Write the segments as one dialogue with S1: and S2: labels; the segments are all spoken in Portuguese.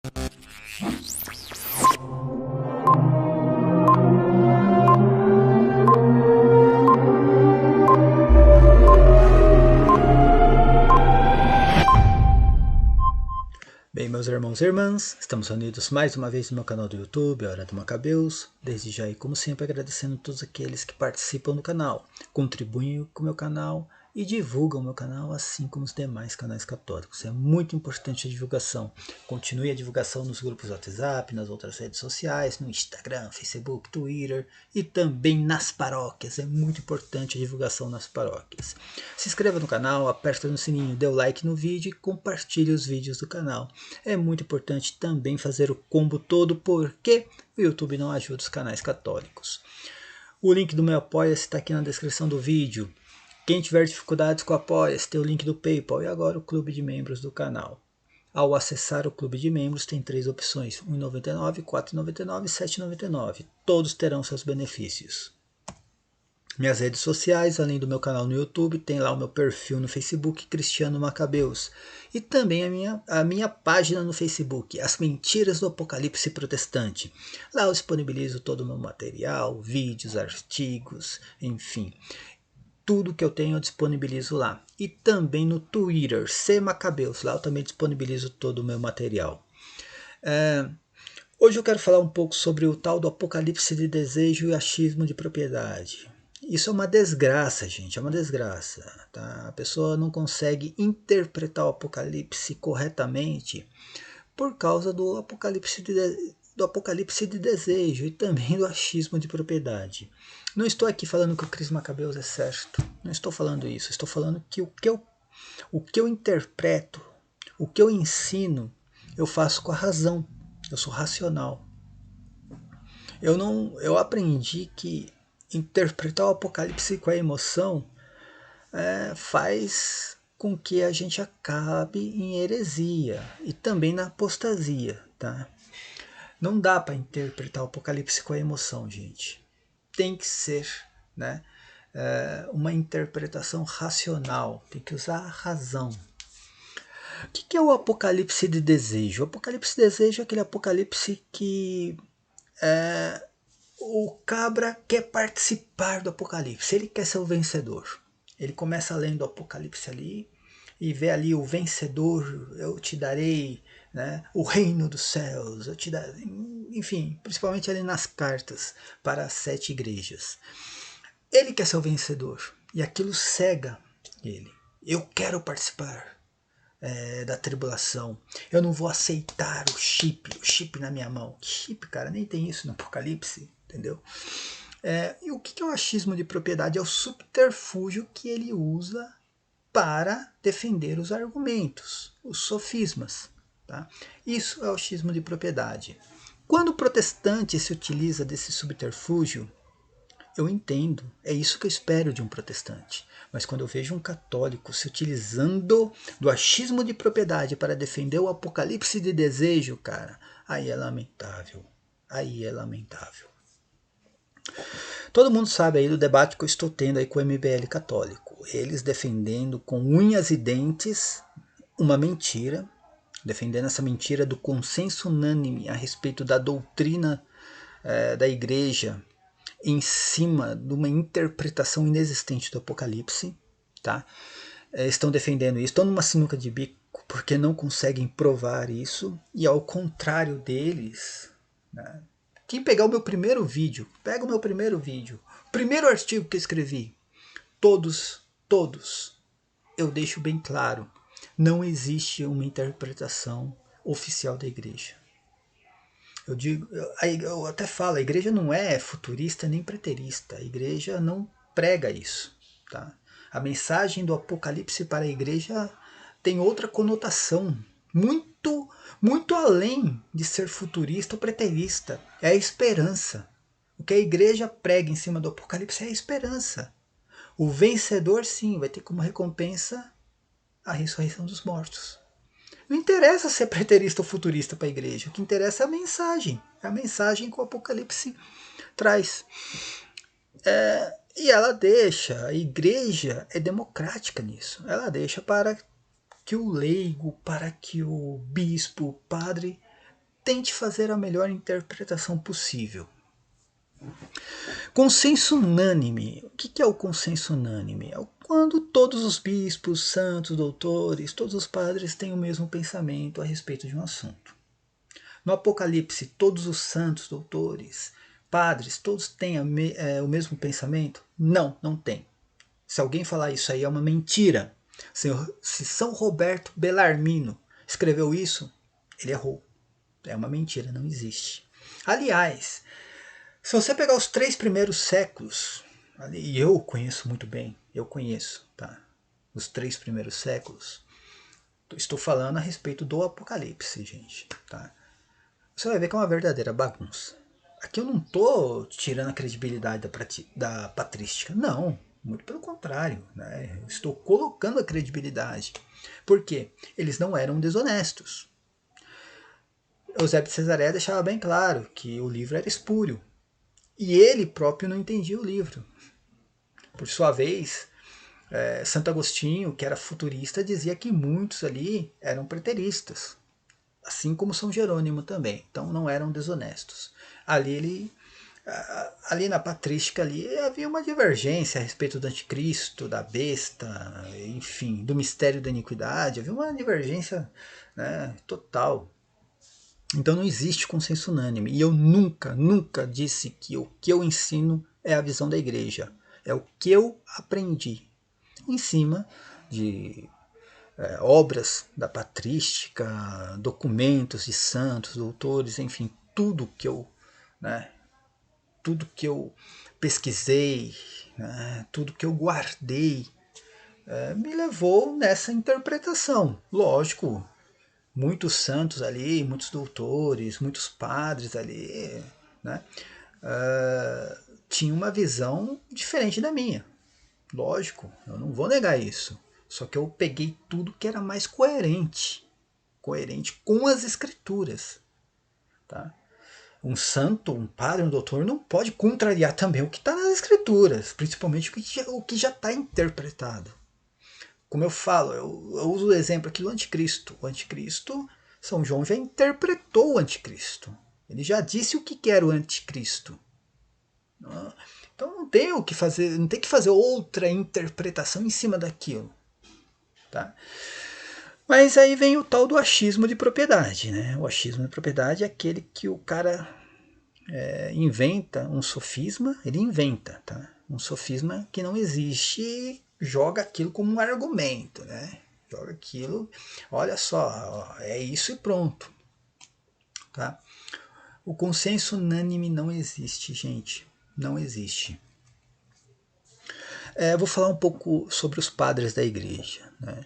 S1: Bem, meus irmãos e irmãs, estamos reunidos mais uma vez no meu canal do YouTube, Hora do Macabeus. Desde já e como sempre agradecendo a todos aqueles que participam do canal, contribuem com o meu canal e divulgam o meu canal, assim como os demais canais católicos. É muito importante a divulgação. Continue a divulgação nos grupos WhatsApp, nas outras redes sociais, no Instagram, Facebook, Twitter e também nas paróquias. É muito importante a divulgação nas paróquias. Se inscreva no canal, aperta no sininho, dê o like no vídeo e compartilhe os vídeos do canal. É muito importante também fazer o combo todo, porque o YouTube não ajuda os canais católicos. O link do meu Apoia-se está aqui na descrição do vídeo. Quem tiver dificuldades com o Apoia-se, tem o link do PayPal e agora o clube de membros do canal. Ao acessar o clube de membros, tem 3 opções: R$ 1,99, R$ 4,99 e R$ 7,99. Todos terão seus benefícios. Minhas redes sociais, além do meu canal no YouTube, tem lá o meu perfil no Facebook, Cristiano Macabeus. E também a minha página no Facebook, As Mentiras do Apocalipse Protestante. Lá eu disponibilizo todo o meu material, vídeos, artigos, enfim. Tudo que eu tenho eu disponibilizo lá. E também no Twitter, C Macabeus. Lá eu também disponibilizo todo o meu material. Hoje eu quero falar um pouco sobre o tal do apocalipse de desejo e achismo de propriedade. Isso é uma desgraça, gente, é uma desgraça. Tá? A pessoa não consegue interpretar o apocalipse corretamente por causa do apocalipse de desejo e também do achismo de propriedade. Não estou aqui falando que o Cris Macabeus é certo, não estou falando isso, estou falando que o que eu interpreto, o que eu ensino, eu faço com a razão, eu sou racional. Eu aprendi que interpretar o apocalipse com a emoção faz com que a gente acabe em heresia e também na apostasia, tá? Não dá para interpretar o apocalipse com a emoção, gente. Tem que ser, né, uma interpretação racional, tem que usar a razão. O que é o apocalipse de desejo? O apocalipse de desejo é aquele apocalipse que o cabra quer participar do apocalipse, ele quer ser o vencedor. Ele começa lendo o apocalipse ali e vê ali o vencedor, eu te darei, né, o reino dos céus, eu te darei, enfim, principalmente ali nas cartas para as 7 igrejas. Ele quer ser o vencedor e aquilo cega ele. Eu quero participar da tribulação. Eu não vou aceitar o chip na minha mão. Chip, cara, nem tem isso no Apocalipse, entendeu? E o que é o achismo de propriedade? É o subterfúgio que ele usa para defender os argumentos, os sofismas. Tá? Isso é o achismo de propriedade. Quando o protestante se utiliza desse subterfúgio, eu entendo, é isso que eu espero de um protestante. Mas quando eu vejo um católico se utilizando do achismo de propriedade para defender o apocalipse de desejo, cara, aí é lamentável. Aí é lamentável. Todo mundo sabe aí do debate que eu estou tendo aí com o MBL católico. Eles defendendo com unhas e dentes uma mentira, defendendo essa mentira do consenso unânime a respeito da doutrina da igreja, em cima de uma interpretação inexistente do Apocalipse, tá? Estão defendendo isso, estão numa sinuca de bico porque não conseguem provar isso, e ao contrário deles, né? Quem pegar o meu primeiro vídeo, pega o meu primeiro vídeo, o primeiro artigo que eu escrevi, todos, eu deixo bem claro, não existe uma interpretação oficial da igreja. Eu até falo, a igreja não é futurista nem preterista, a igreja não prega isso. Tá? A mensagem do Apocalipse para a igreja tem outra conotação, muito além de ser futurista ou preterista, é a esperança. O que a igreja prega em cima do Apocalipse é a esperança. O vencedor, sim, vai ter como recompensa a ressurreição dos mortos. Não interessa se é preterista ou futurista para a igreja. O que interessa é a mensagem. É a mensagem que o Apocalipse traz. E ela deixa, a igreja é democrática nisso. Ela deixa para que o leigo, para que o bispo, o padre, tente fazer a melhor interpretação possível. Consenso unânime. O que é o consenso unânime? É quando todos os bispos, santos, doutores, todos os padres têm o mesmo pensamento a respeito de um assunto. No Apocalipse, todos os santos, doutores, padres, todos têm o mesmo pensamento? Não, não tem. Se alguém falar isso aí é uma mentira. Se São Roberto Bellarmino escreveu isso, ele errou. É uma mentira, não existe. Aliás, se você pegar os 3 primeiros séculos, e eu conheço muito bem, tá? Os 3 primeiros séculos, estou falando a respeito do Apocalipse, gente, tá? Você vai ver que é uma verdadeira bagunça. Aqui eu não estou tirando a credibilidade da patrística, não, muito pelo contrário, né? Eu estou colocando a credibilidade. Por quê? Eles não eram desonestos. Eusébio de Cesareia deixava bem claro que o livro era espúrio. E ele próprio não entendia o livro. Por sua vez, Santo Agostinho, que era futurista, dizia que muitos ali eram preteristas, assim como São Jerônimo também, então não eram desonestos. Ali na patrística ali havia uma divergência a respeito do anticristo, da besta, enfim, do mistério da iniquidade, havia uma divergência, né, total. Então não existe consenso unânime. E eu nunca disse que o que eu ensino é a visão da igreja. É o que eu aprendi em cima de obras da patrística, documentos de santos, doutores, enfim, tudo que eu pesquisei, né, tudo que eu guardei, me levou nessa interpretação. Lógico, muitos santos ali, muitos doutores, muitos padres ali, né, tinham uma visão diferente da minha. Lógico, eu não vou negar isso. Só que eu peguei tudo que era mais coerente com as escrituras. Tá? Um santo, um padre, um doutor não pode contrariar também o que está nas escrituras, principalmente o que já está interpretado. Como eu falo, eu uso o exemplo aqui do anticristo. O anticristo, São João já interpretou o anticristo. Ele já disse o que era o anticristo. Então não tem o que fazer, não tem que fazer outra interpretação em cima daquilo. Tá? Mas aí vem o tal do achismo de propriedade. Né? O achismo de propriedade é aquele que o cara inventa um sofisma, ele inventa, tá? Um sofisma que não existe e joga aquilo como um argumento, né? Joga aquilo, olha só, é isso e pronto. Tá? O consenso unânime não existe, gente. Não existe. Vou falar um pouco sobre os padres da igreja. Né?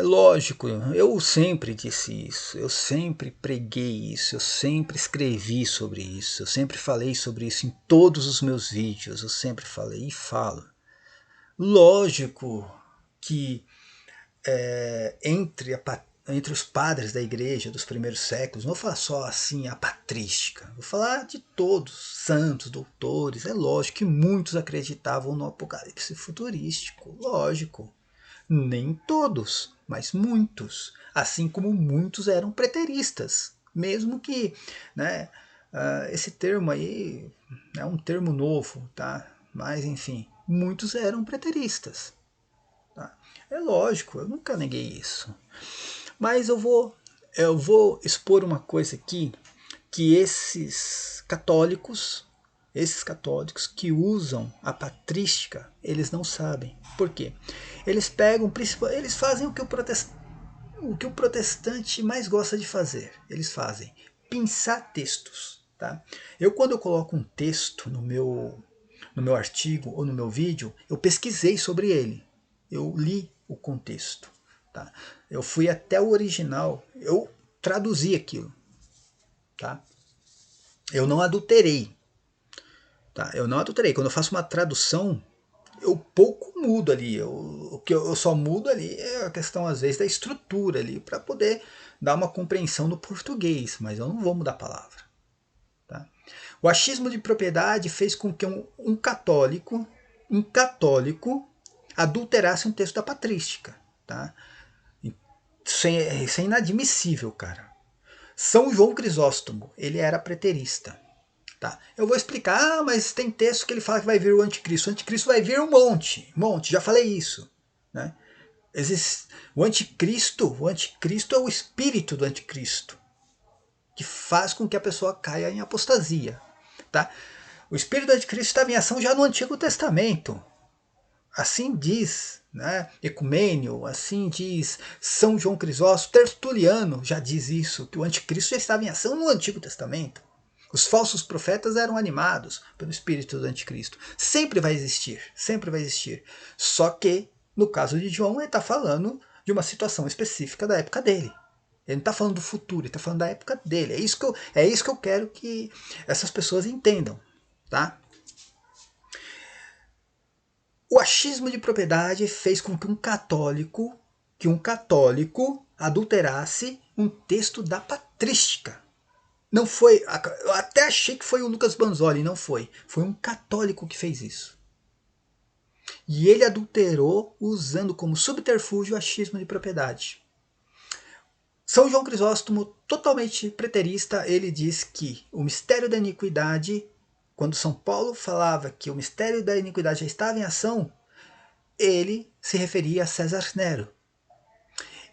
S1: Lógico, eu sempre disse isso, eu sempre preguei isso, eu sempre escrevi sobre isso, eu sempre falei sobre isso em todos os meus vídeos, eu sempre falei e falo. Lógico que entre os padres da igreja dos primeiros séculos, não vou falar só assim a patrística, vou falar de todos, santos, doutores, é lógico que muitos acreditavam no apocalipse futurístico, lógico. Nem todos, mas muitos, assim como muitos eram preteristas, mesmo que, né, esse termo aí é um termo novo, tá? Mas enfim, muitos eram preteristas. Tá? É lógico, eu nunca neguei isso. Mas eu vou expor uma coisa aqui que esses católicos que usam a patrística, eles não sabem. Por quê? Eles fazem o que o protestante mais gosta de fazer. Eles fazem pensar textos. Tá? Quando eu coloco um texto no meu artigo ou no meu vídeo, eu pesquisei sobre ele. Eu li o contexto. Tá? Eu fui até o original, eu traduzi aquilo. Tá? Eu não adulterei. Tá? Eu não adulterei. Quando eu faço uma tradução, eu pouco mudo ali. O que eu só mudo ali é a questão, às vezes, da estrutura ali, para poder dar uma compreensão do português, mas eu não vou mudar a palavra. Tá? O achismo de propriedade fez com que um católico adulterasse um texto da patrística. Tá? Isso é inadmissível, cara. São João Crisóstomo, ele era preterista. Tá? Eu vou explicar, mas tem texto que ele fala que vai vir o anticristo. O anticristo vai vir um monte, já falei isso. Né? O anticristo é o espírito do anticristo, que faz com que a pessoa caia em apostasia. Tá? O espírito do anticristo estava em ação já no Antigo Testamento. Assim diz, né, Ecumênio, assim diz São João Crisóstomo, Tertuliano já diz isso, que o anticristo já estava em ação no Antigo Testamento. Os falsos profetas eram animados pelo espírito do anticristo. Sempre vai existir, sempre vai existir. Só que, no caso de João, ele está falando de uma situação específica da época dele. Ele não está falando do futuro, ele está falando da época dele. É isso que eu quero que essas pessoas entendam. Tá? O achismo de propriedade fez com que um católico adulterasse um texto da patrística. Não foi, eu até achei que foi o Lucas Banzoli, não foi. Foi um católico que fez isso. E ele adulterou usando como subterfúgio o achismo de propriedade. São João Crisóstomo, totalmente preterista, ele diz que o mistério da iniquidade, quando São Paulo falava que o mistério da iniquidade já estava em ação, ele se referia a César Nero.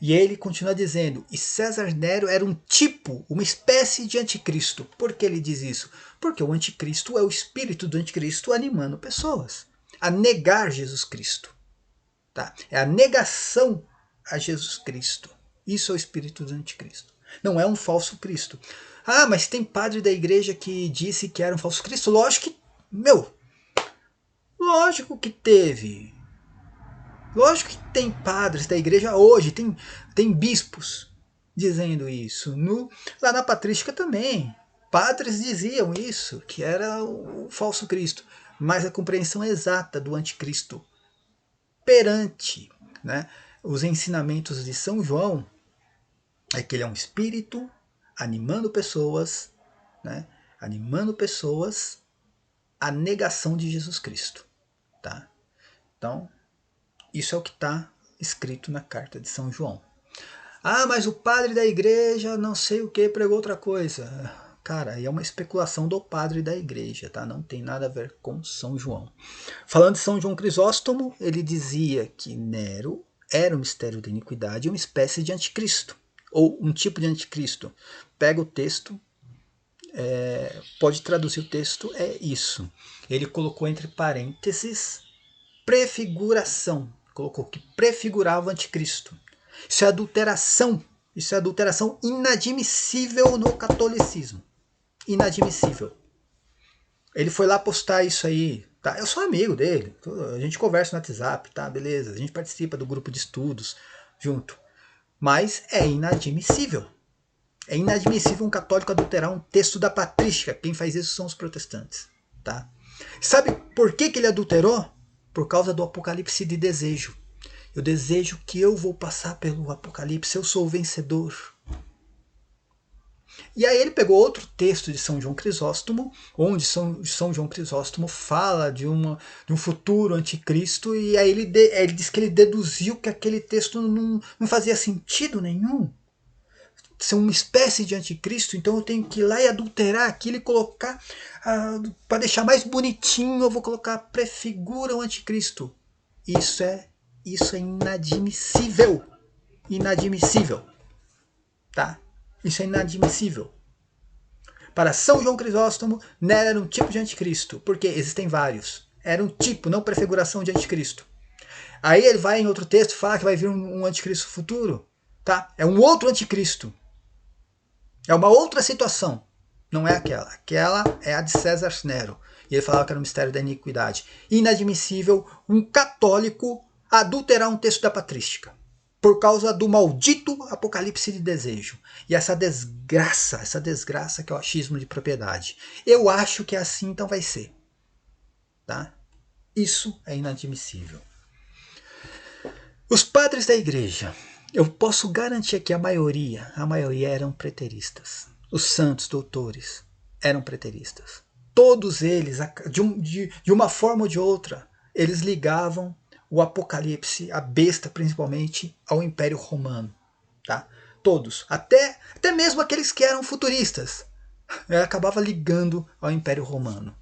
S1: E ele continua dizendo, e César Nero era um tipo, uma espécie de anticristo. Por que ele diz isso? Porque o anticristo é o espírito do anticristo animando pessoas a negar Jesus Cristo. Tá? É a negação a Jesus Cristo. Isso é o espírito do anticristo. Não é um falso Cristo. Ah, mas tem padre da igreja que disse que era um falso Cristo? Lógico que teve. Lógico que tem padres da igreja hoje, tem bispos dizendo isso. Lá na patrística também. Padres diziam isso, que era o falso Cristo. Mas a compreensão exata do anticristo perante, né, os ensinamentos de São João é que ele é um espírito animando pessoas, né, à negação de Jesus Cristo. Tá? Então, isso é o que está escrito na carta de São João. Ah, mas o padre da igreja não sei o que pregou outra coisa. Cara, é uma especulação do padre da igreja, tá? Não tem nada a ver com São João. Falando de São João Crisóstomo, ele dizia que Nero era um mistério da iniquidade e uma espécie de anticristo, ou um tipo de anticristo. Pega o texto, pode traduzir o texto, é isso. Ele colocou entre parênteses prefiguração. Colocou que prefigurava o anticristo. Isso é adulteração. Isso é adulteração inadmissível no catolicismo. Inadmissível. Ele foi lá postar isso aí. Tá? Eu sou amigo dele. A gente conversa no WhatsApp, tá? Beleza. A gente participa do grupo de estudos junto. Mas é inadmissível. É inadmissível um católico adulterar um texto da patrística. Quem faz isso são os protestantes. Tá? Sabe por que ele adulterou? Por causa do apocalipse de desejo. Eu desejo que eu vou passar pelo apocalipse, eu sou o vencedor. E aí ele pegou outro texto de São João Crisóstomo, onde São João Crisóstomo fala de um futuro anticristo, e aí ele diz que ele deduziu que aquele texto não fazia sentido nenhum. Ser uma espécie de anticristo, então eu tenho que ir lá e adulterar aquilo e colocar, para deixar mais bonitinho, eu vou colocar prefigura o anticristo. Isso é inadmissível. Inadmissível. Tá? Isso é inadmissível. Para São João Crisóstomo, Nero era um tipo de anticristo, porque existem vários. Era um tipo, não prefiguração de anticristo. Aí ele vai em outro texto falar que vai vir um anticristo futuro. Tá? É um outro anticristo. É uma outra situação. Não é aquela. Aquela é a de César Nero. E ele falava que era o mistério da iniquidade. Inadmissível um católico adulterar um texto da patrística. Por causa do maldito apocalipse de desejo. E essa desgraça que é o achismo de propriedade. Eu acho que é assim, então vai ser. Tá? Isso é inadmissível. Os padres da igreja, eu posso garantir que a maioria eram preteristas. Os santos doutores eram preteristas. Todos eles, de uma forma ou de outra, eles ligavam o Apocalipse, a besta principalmente, ao Império Romano. Tá? todos, até mesmo aqueles que eram futuristas, acabava ligando ao Império Romano.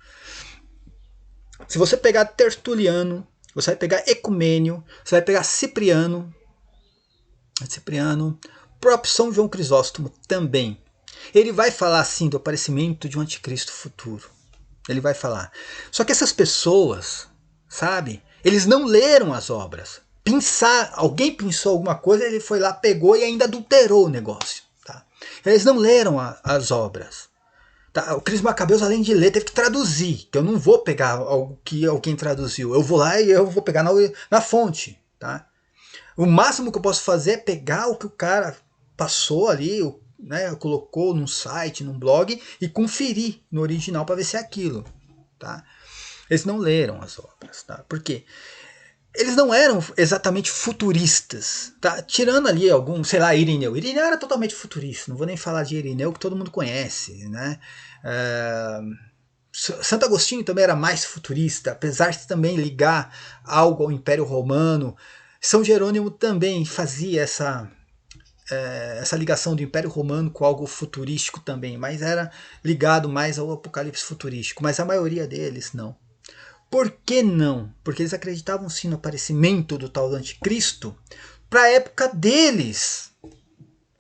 S1: Se você pegar Tertuliano, você vai pegar Ecumênio, você vai pegar Cipriano, próprio São João Crisóstomo também. Ele vai falar assim do aparecimento de um anticristo futuro. Ele vai falar. Só que essas pessoas, sabe, eles não leram as obras. Alguém pensou alguma coisa, ele foi lá, pegou e ainda adulterou o negócio. Tá? Eles não leram as obras. Tá? O Cris Macabeus, além de ler, teve que traduzir. Que eu não vou pegar algo que alguém traduziu. Eu vou lá e eu vou pegar na fonte. Tá? O máximo que eu posso fazer é pegar o que o cara passou ali, né, colocou num site, num blog, e conferir no original para ver se é aquilo. Tá? Eles não leram as obras. Tá? Por quê? Eles não eram exatamente futuristas, tá? Tirando ali algum, sei lá, Irineu. Irineu era totalmente futurista, não vou nem falar de Irineu, que todo mundo conhece, né? Santo Agostinho também era mais futurista, apesar de também ligar algo ao Império Romano. São Jerônimo também fazia essa ligação do Império Romano com algo futurístico também, mas era ligado mais ao apocalipse futurístico, mas a maioria deles não. Por que não? Porque eles acreditavam sim no aparecimento do tal do anticristo para a época deles.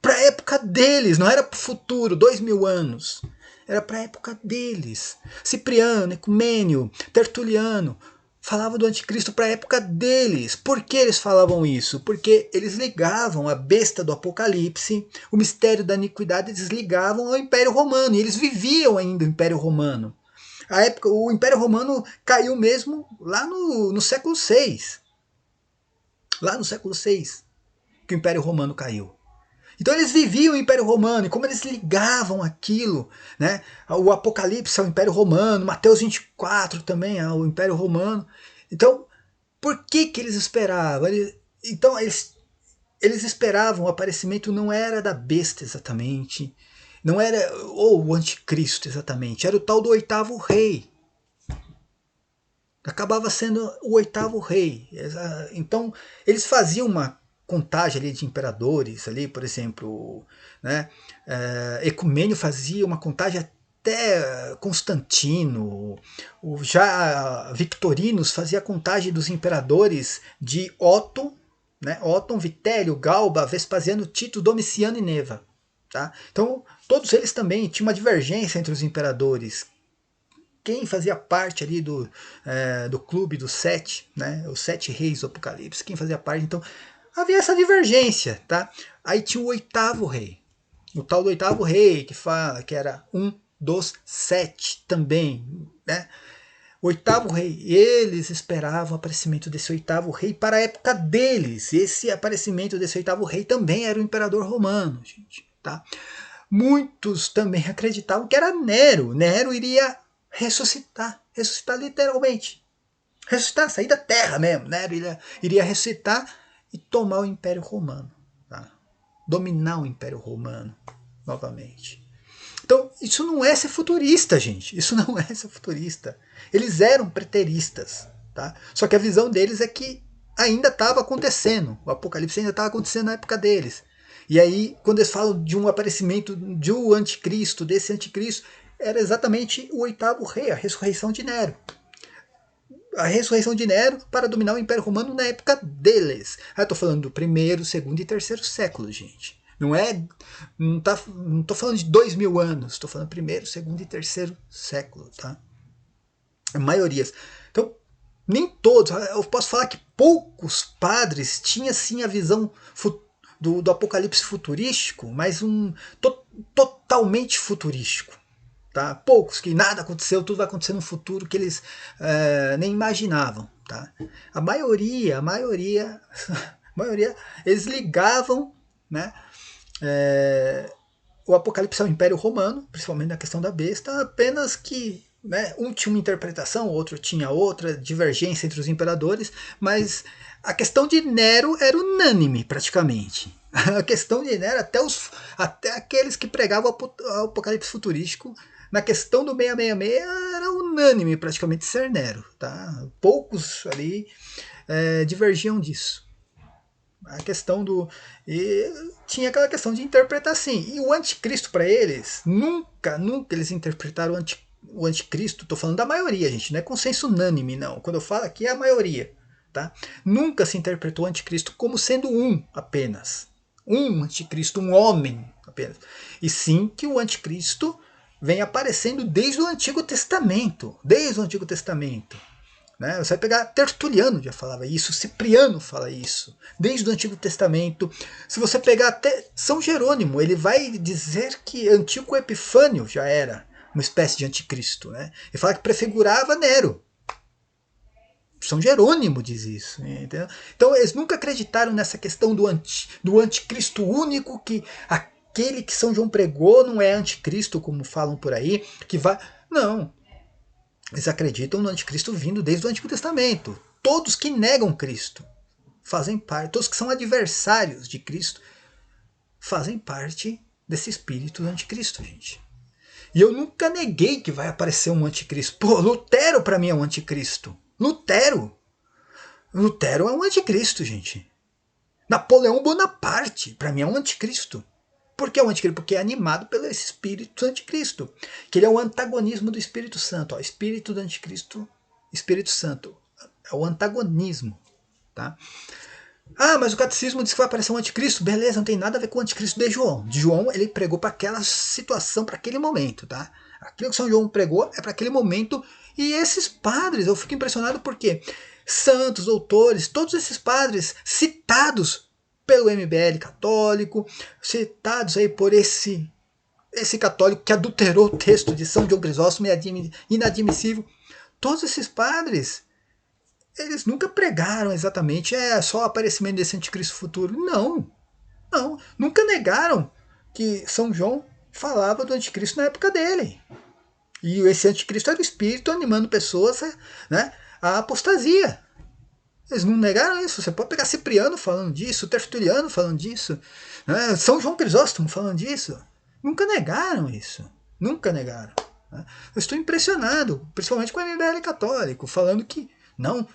S1: Para a época deles, não era para o futuro, 2000 anos. Era para a época deles. Cipriano, Ecumênio, Tertuliano falavam do anticristo para a época deles. Por que eles falavam isso? Porque eles ligavam a besta do Apocalipse, o mistério da iniquidade, eles ligavam ao Império Romano. E eles viviam ainda o Império Romano. O Império Romano caiu mesmo lá no século VI. Lá no século VI que o Império Romano caiu. Então eles viviam o Império Romano, e como eles ligavam aquilo, né, o Apocalipse ao Império Romano, Mateus 24 também ao Império Romano. Então, por que eles esperavam? Eles esperavam, o aparecimento não era da besta exatamente, não era o anticristo exatamente, era o tal do oitavo rei. Acabava sendo o oitavo rei. Então eles faziam uma contagem ali de imperadores, ali, por exemplo, né? Ecumênio fazia uma contagem até Constantino, já Victorinos fazia a contagem dos imperadores de Otto, né? Otto, Vitélio, Galba, Vespasiano, Tito, Domiciano e Neva. Tá? Então todos eles também tinham uma divergência entre os imperadores. Quem fazia parte ali do clube dos sete, né? Os sete reis do Apocalipse, quem fazia parte, então havia essa divergência, tá? Aí tinha o oitavo rei, o tal do oitavo rei, que fala que era um dos sete também, né? O oitavo rei, eles esperavam o aparecimento desse oitavo rei para a época deles. Esse aparecimento desse oitavo rei também era o imperador romano, gente, tá? Muitos também acreditavam que era Nero. Nero iria ressuscitar literalmente. Ressuscitar, sair da terra mesmo. Nero iria ressuscitar e tomar o Império Romano. Tá? Dominar o Império Romano novamente. Então, isso não é ser futurista, gente. Isso não é ser futurista. Eles eram preteristas. Tá? Só que a visão deles é que ainda estava acontecendo. O Apocalipse ainda estava acontecendo na época deles. E aí, quando eles falam de um aparecimento de um anticristo, desse anticristo, era exatamente o oitavo rei, a ressurreição de Nero. A ressurreição de Nero para dominar o Império Romano na época deles. Eu estou falando do primeiro, segundo e terceiro século, gente. Não estou falando de 2000 anos, estou falando primeiro, segundo e terceiro século, tá? Maiorias. Então, nem todos, eu posso falar que poucos padres tinham sim a visão do apocalipse futurístico, mas totalmente futurístico. Tá? Poucos, que nada aconteceu, tudo vai acontecer no futuro que eles nem imaginavam. Tá? A maioria, eles ligavam, né, o Apocalipse ao Império Romano, principalmente na questão da besta, apenas que, né, um tinha uma interpretação, o outro tinha outra, divergência entre os imperadores, mas a questão de Nero era unânime praticamente. A questão de Nero, até aqueles que pregavam o apocalipse futurístico, na questão do 666 era unânime praticamente ser Nero. Tá? Poucos ali divergiam disso. A questão do... E tinha aquela questão de interpretar assim. E o anticristo para eles, nunca eles interpretaram o anticristo. Estou falando da maioria, gente, não é consenso unânime, não. Quando eu falo aqui é a maioria. Tá? Nunca se interpretou o anticristo como sendo um apenas. Um anticristo, um homem apenas. E sim que o anticristo vem aparecendo desde o Antigo Testamento. Desde o Antigo Testamento. Né? Você vai pegar Tertuliano já falava isso, Cipriano fala isso, desde o Antigo Testamento. Se você pegar até São Jerônimo, ele vai dizer que Antíoco Epifânio já era uma espécie de anticristo. Né? Ele fala que prefigurava Nero. São Jerônimo diz isso. Entendeu? Então eles nunca acreditaram nessa questão do anticristo único, que aquele que São João pregou não é anticristo, como falam por aí, que vai... Não. Eles acreditam no anticristo vindo desde o Antigo Testamento. Todos que negam Cristo fazem parte, todos que são adversários de Cristo fazem parte desse espírito do anticristo, gente. E eu nunca neguei que vai aparecer um anticristo. Pô, Lutero para mim é um anticristo. Lutero é um anticristo, gente. Napoleão Bonaparte para mim é um anticristo. Por que é o anticristo? Porque é animado pelo esse espírito anticristo. Que ele é o antagonismo do Espírito Santo. Ó, espírito do anticristo, Espírito Santo. É o antagonismo. Tá? Ah, mas o catecismo diz que vai aparecer um anticristo. Beleza, não tem nada a ver com o anticristo de João. De João, ele pregou para aquela situação, para aquele momento. Tá? Aquilo que São João pregou é para aquele momento. E esses padres, eu fico impressionado porque santos, doutores, todos esses padres citados pelo MBL católico, citados aí por esse católico que adulterou o texto de São João Crisóstomo, é inadmissível. Todos esses padres, eles nunca pregaram exatamente só o aparecimento desse anticristo futuro. Não, nunca negaram que São João falava do anticristo na época dele. E esse anticristo era o espírito animando pessoas, né, à apostasia. Eles não negaram isso. Você pode pegar Cipriano falando disso, Tertuliano falando disso, né? São João Crisóstomo falando disso. Nunca negaram isso. Nunca negaram. Né? Eu estou impressionado, principalmente com o MBL católico, falando que não,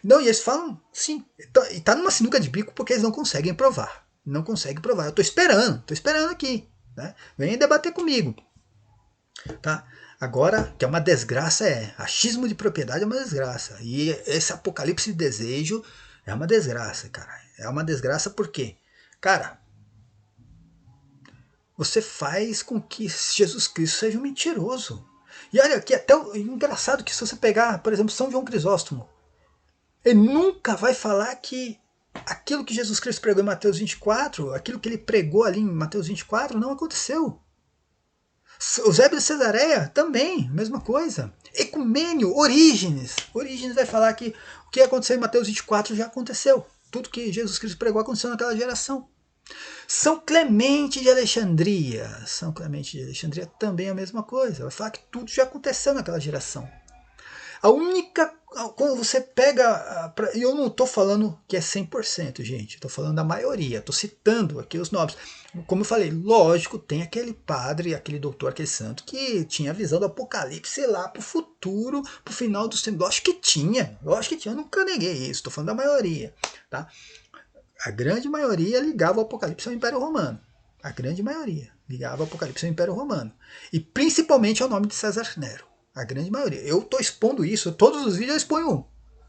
S1: e eles falam, sim, e está numa sinuca de bico porque eles não conseguem provar. Não conseguem provar. Eu estou esperando aqui. Né? Venha debater comigo. Tá? Agora, que é uma desgraça, achismo de propriedade é uma desgraça. E esse apocalipse de desejo é uma desgraça, cara. É uma desgraça porque, cara, você faz com que Jesus Cristo seja um mentiroso. E olha que até engraçado que se você pegar, por exemplo, São João Crisóstomo, ele nunca vai falar que aquilo que Jesus Cristo pregou em Mateus 24, aquilo que ele pregou ali em Mateus 24, não aconteceu. Eusébio de Cesareia também, mesma coisa. Ecumênio, Orígenes. Orígenes vai falar que o que aconteceu em Mateus 24 já aconteceu. Tudo que Jesus Cristo pregou aconteceu naquela geração. São Clemente de Alexandria. São Clemente de Alexandria também é a mesma coisa. Vai falar que tudo já aconteceu naquela geração. A única... Quando você pega... E eu não estou falando que é 100%, gente. Estou falando da maioria. Estou citando aqui os nomes. Como eu falei, lógico, tem aquele padre, aquele doutor, aquele santo que tinha a visão do apocalipse lá para o futuro, para o final dos tempos. Lógico que tinha. Eu nunca neguei isso. Estou falando da maioria. Tá? A grande maioria ligava o apocalipse ao Império Romano. A grande maioria ligava o apocalipse ao Império Romano. E principalmente ao nome de César Nero. A grande maioria. Eu estou expondo isso. Todos os vídeos eu exponho um.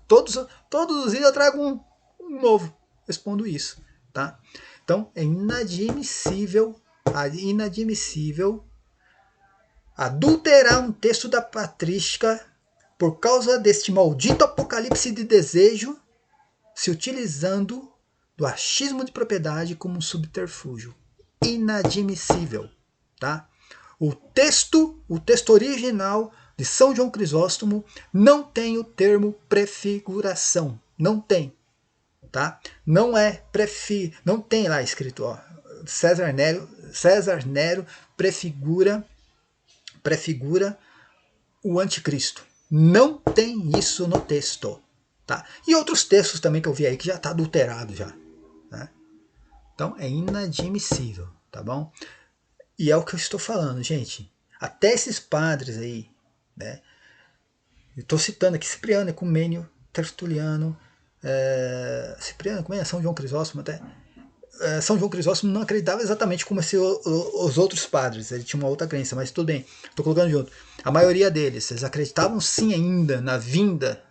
S1: Todos os vídeos eu trago um novo. Eu expondo isso. Tá? Então é inadmissível adulterar um texto da patrística por causa deste maldito apocalipse de desejo, se utilizando do achismo de propriedade como um subterfúgio. Inadmissível. Tá? O texto original de São João Crisóstomo não tem o termo prefiguração. Não tem. Tá? Não tem lá escrito, ó, César Nero prefigura o anticristo. Não tem isso no texto. Tá? E outros textos também que eu vi aí que já está adulterado já. Né? Então é inadmissível. Tá bom? E é o que eu estou falando, gente. Até esses padres aí, né? Eu estou citando aqui Cipriano, Ecumênio, Tertuliano, Cipriano, como é? São João Crisóstomo até. São João Crisóstomo não acreditava exatamente como os outros padres, ele tinha uma outra crença, mas tudo bem, estou colocando junto. A maioria deles, eles acreditavam sim ainda na vinda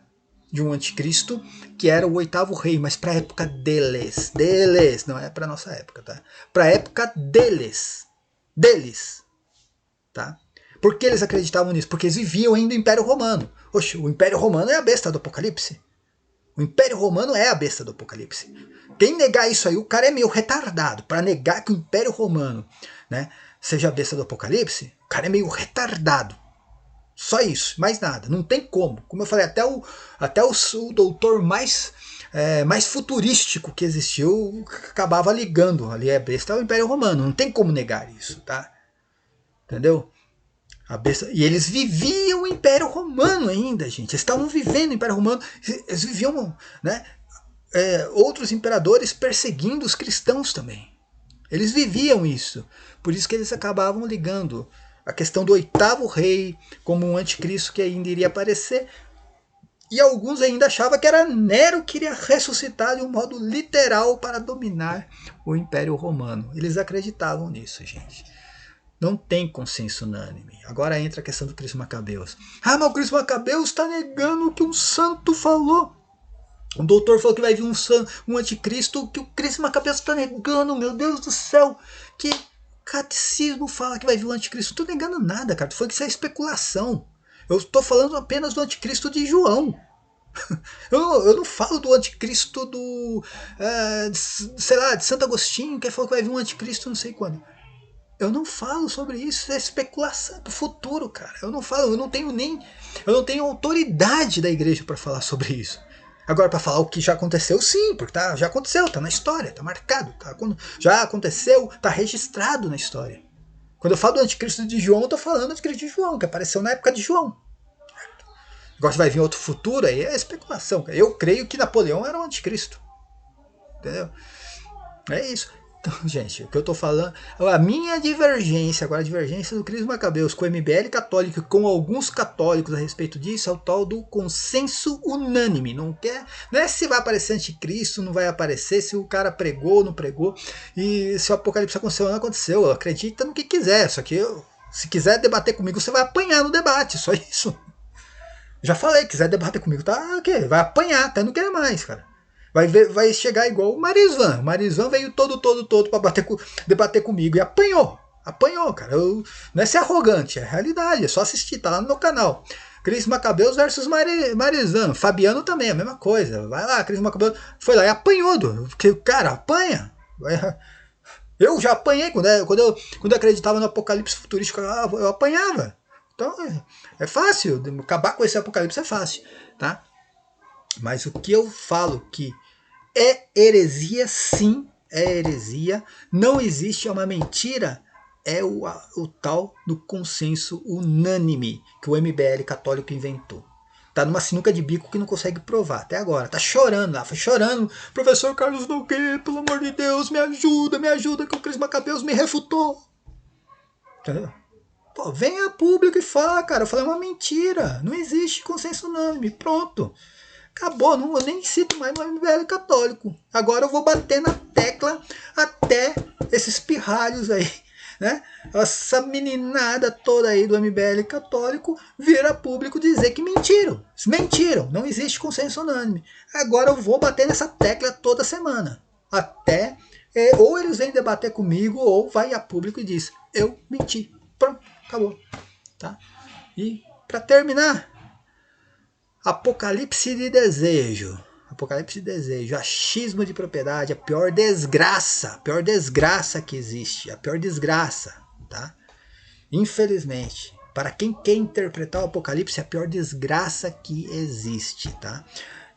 S1: de um anticristo, que era o oitavo rei, mas para a época deles, não é para nossa época, tá? Para a época deles, tá? Por que eles acreditavam nisso? Porque eles viviam ainda o Império Romano. Oxe, o Império Romano é a besta do Apocalipse. O Império Romano é a besta do Apocalipse. Quem negar isso aí, o cara é meio retardado. Para negar que o Império Romano, né, seja a besta do Apocalipse, o cara é meio retardado. Só isso, mais nada. Não tem como. Como eu falei, até o doutor mais futurístico que existiu acabava ligando ali a besta ao Império Romano. Não tem como negar isso, tá? Entendeu? A besta, e eles viviam o Império Romano ainda, gente. Eles estavam vivendo o Império Romano. Eles viviam, né, outros imperadores perseguindo os cristãos também. Eles viviam isso. Por isso que eles acabavam ligando a questão do oitavo rei como um anticristo que ainda iria aparecer. E alguns ainda achavam que era Nero que iria ressuscitar de um modo literal para dominar o Império Romano. Eles acreditavam nisso, gente. Não tem consenso unânime. Agora entra a questão do Cristo Macabeus. Ah, mas o Cristo Macabeus está negando o que um santo falou. O doutor falou que vai vir um anticristo, que o Cristo Macabeus está negando, meu Deus do céu. Que catecismo fala que vai vir um anticristo. Não estou negando nada, cara. Foi que isso é especulação. Eu estou falando apenas do anticristo de João. Eu não falo do anticristo sei lá, de Santo Agostinho, que falou que vai vir um anticristo não sei quando. Eu não falo sobre isso, isso é especulação do futuro, cara. Eu não falo, eu não tenho autoridade da igreja para falar sobre isso. Agora, para falar o que já aconteceu, sim, porque já aconteceu, tá na história, tá marcado, já aconteceu, tá registrado na história. Quando eu falo do anticristo de João, eu tô falando do anticristo de João, que apareceu na época de João. Agora, se vai vir outro futuro, aí é especulação. Eu creio que Napoleão era um anticristo. Entendeu? É isso. Então, gente, o que eu tô falando, a minha divergência, agora a divergência do Cristo Macabeus com o MBL católico e com alguns católicos a respeito disso é o tal do consenso unânime. Não é se vai aparecer anticristo, não vai aparecer, se o cara pregou ou não pregou, e se o apocalipse aconteceu ou não aconteceu. Acredita no que quiser, só que se quiser debater comigo, você vai apanhar no debate, só isso. Já falei, quiser debater comigo, tá ok, vai apanhar, até não querer mais, cara. Vai chegar igual o Marizvan. O Marizvan veio todo para debater comigo e apanhou. Apanhou, cara. Não é ser arrogante, é realidade. É só assistir, tá lá no meu canal. Cris Macabeus versus Marizvan. Fabiano também, a mesma coisa. Vai lá, Cris Macabeus foi lá e apanhou. Porque, cara, apanha. Eu já apanhei quando eu acreditava no apocalipse futurístico, eu apanhava. Então é fácil. Acabar com esse apocalipse é fácil, tá? Mas o que eu falo que é heresia, sim, é heresia, não existe, é uma mentira, é o tal do consenso unânime que o MBL católico inventou. Tá numa sinuca de bico que não consegue provar até agora. Tá chorando lá, foi chorando. Professor Carlos Nogueira, pelo amor de Deus, me ajuda, que o Cris Macabeus me refutou. Entendeu? Pô, venha a público e fala, cara. Eu falei, é uma mentira. Não existe consenso unânime. Pronto. Acabou, eu nem cito mais o MBL católico. Agora eu vou bater na tecla até esses pirralhos aí, né? Essa meninada toda aí do MBL católico vir a público dizer que mentiram. Mentiram, não existe consenso unânime. Agora eu vou bater nessa tecla toda semana. Até ou eles vêm debater comigo ou vai a público e diz, eu menti. Pronto, acabou. Tá? E para terminar, Apocalipse de desejo. Apocalipse de desejo. Achismo de propriedade. A pior desgraça que existe. A pior desgraça. Tá? Infelizmente. Para quem quer interpretar o Apocalipse, é a pior desgraça que existe. Tá?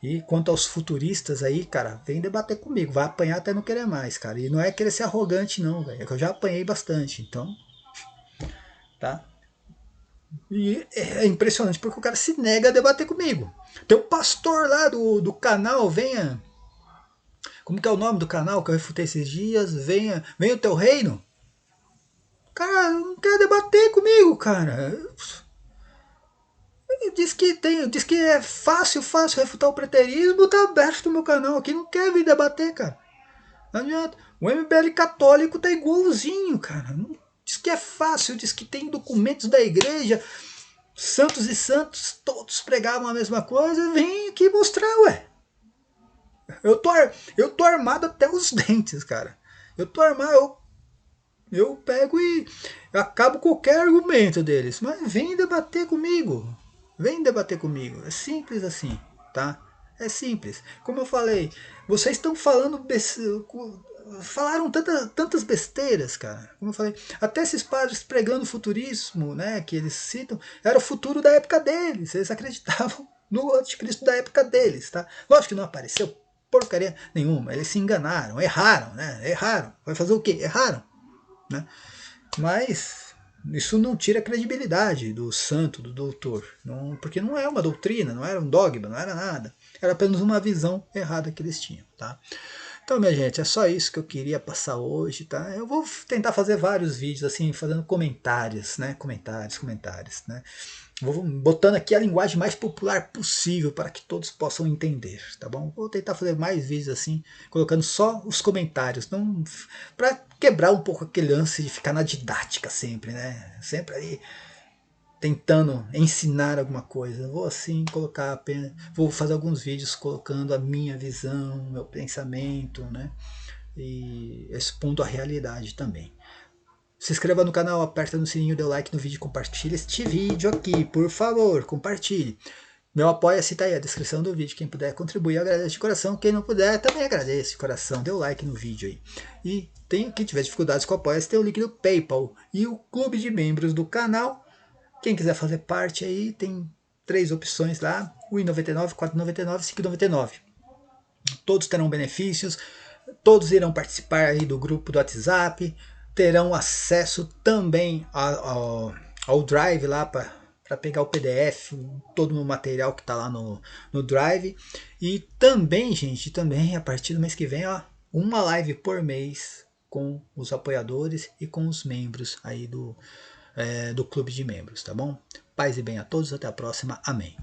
S1: E quanto aos futuristas aí, cara, vem debater comigo. Vai apanhar até não querer mais, cara. E não é querer ser arrogante, não, velho. É que eu já apanhei bastante. Então. Tá? E é impressionante porque o cara se nega a debater comigo. Tem um pastor lá do canal, venha. Como que é o nome do canal que eu refutei esses dias? Venha o teu reino. Cara, não quer debater comigo, cara. diz que é fácil refutar o preterismo, tá aberto no meu canal aqui, não quer vir debater, cara. Não adianta. O MBL católico tá igualzinho, cara. Diz que é fácil, diz que tem documentos da igreja, santos e santos, todos pregavam a mesma coisa, vem aqui mostrar, ué. Eu tô armado até os dentes, cara. Eu tô armado, eu pego e acabo qualquer argumento deles. Mas vem debater comigo. Vem debater comigo. É simples assim, tá? É simples. Como eu falei, vocês estão falando... Falaram tantas besteiras, cara. Como eu falei, até esses padres pregando futurismo, né, que eles citam, era o futuro da época deles. Eles acreditavam no anticristo da época deles, tá? Lógico que não apareceu porcaria nenhuma. Eles se enganaram, erraram, né? Erraram. Vai fazer o quê? Erraram, né? Mas isso não tira a credibilidade do santo, do doutor, não, porque não é uma doutrina, não era um dogma, não era nada. Era apenas uma visão errada que eles tinham, tá? Então, minha gente, é só isso que eu queria passar hoje, tá? Eu vou tentar fazer vários vídeos assim, fazendo comentários, né? Comentários, né? Vou botando aqui a linguagem mais popular possível para que todos possam entender, tá bom? Vou tentar fazer mais vídeos assim, colocando só os comentários, não para quebrar um pouco aquele lance de ficar na didática sempre, né? Sempre aí tentando ensinar alguma coisa. Vou assim colocar apenas, vou fazer alguns vídeos colocando a minha visão, meu pensamento, né? E expondo a realidade também. Se inscreva no canal, aperta no sininho, dê like no vídeo, compartilhe este vídeo aqui, por favor, compartilhe. Meu apoia-se tá aí, a descrição do vídeo. Quem puder contribuir, agradeço de coração. Quem não puder, também agradeço de coração. Dê o like no vídeo aí. E quem tiver dificuldades com o apoia-se, tem o link do PayPal e o clube de membros do canal. Quem quiser fazer parte aí, tem 3 opções lá, R$1,99, R$4,99 e R$5,99. Todos terão benefícios, todos irão participar aí do grupo do WhatsApp, terão acesso também ao Drive lá para pegar o PDF, todo o material que está lá no Drive. E também, gente, também a partir do mês que vem, ó, uma live por mês com os apoiadores e com os membros aí do clube de membros, tá bom? Paz e bem a todos, até a próxima, amém.